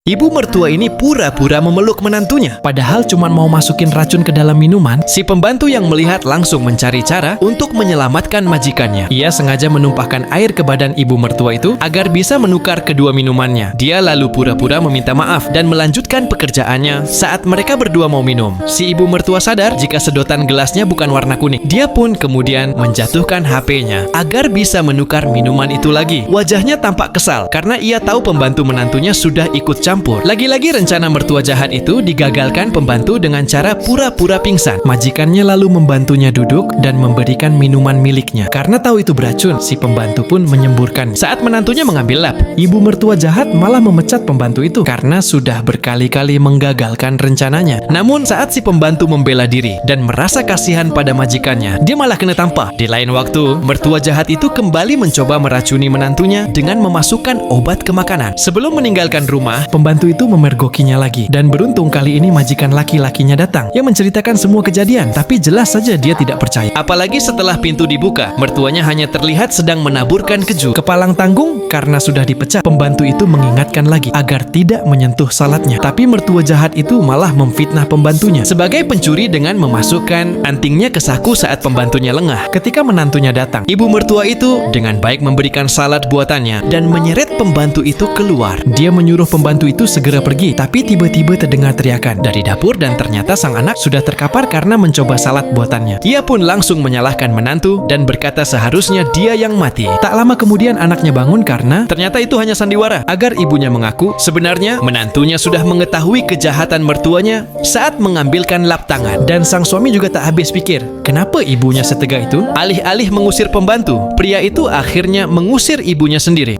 Ibu mertua ini pura-pura memeluk menantunya. Padahal cuma mau masukin racun ke dalam minuman, si pembantu yang melihat langsung mencari cara untuk menyelamatkan majikannya. Ia sengaja menumpahkan air ke badan ibu mertua itu agar bisa menukar kedua minumannya. Dia lalu pura-pura meminta maaf dan melanjutkan pekerjaannya saat mereka berdua mau minum. Si ibu mertua sadar jika sedotan gelasnya bukan warna kuning. Dia pun kemudian menjatuhkan HP-nya agar bisa menukar minuman itu lagi. Wajahnya tampak kesal karena ia tahu pembantu menantunya sudah ikut campur. Lagi-lagi rencana mertua jahat itu digagalkan pembantu dengan cara pura-pura pingsan. Majikannya lalu membantunya duduk dan memberikan minuman miliknya. Karena tahu itu beracun, si pembantu pun menyemburkan. Saat menantunya mengambil lap, ibu mertua jahat malah memecat pembantu itu karena sudah berkali-kali menggagalkan rencananya. Namun saat si pembantu membela diri dan merasa kasihan pada majikannya, dia malah kena tampar. Di lain waktu, mertua jahat itu kembali mencoba meracuni menantunya dengan memasukkan obat ke makanan. Sebelum meninggalkan rumah, pembantu itu memergokinya lagi. Dan beruntung kali ini majikan laki-lakinya datang yang menceritakan semua kejadian, tapi jelas saja dia tidak percaya. Apalagi setelah pintu dibuka, mertuanya hanya terlihat sedang menaburkan keju ke palang tanggung. Karena sudah dipecat, pembantu itu mengingatkan lagi agar tidak menyentuh saladnya. Tapi mertua jahat itu malah memfitnah pembantunya sebagai pencuri dengan memasukkan antingnya ke saku saat pembantunya lengah. Ketika menantunya datang, ibu mertua itu dengan baik memberikan salad buatannya dan menyeret pembantu itu keluar. Dia menyuruh pembantu itu segera pergi, tapi tiba-tiba terdengar teriakan dari dapur dan ternyata sang anak sudah terkapar karena mencoba salad buatannya. Ia pun langsung menyalahkan menantu dan berkata seharusnya dia yang mati. Tak lama kemudian anaknya bangun karena ternyata itu hanya sandiwara agar ibunya mengaku sebenarnya menantunya sudah mengetahui kejahatan mertuanya saat mengambilkan lap tangan. Dan sang suami juga tak habis pikir, kenapa ibunya setega itu? Alih-alih mengusir pembantu, pria itu akhirnya mengusir ibunya sendiri.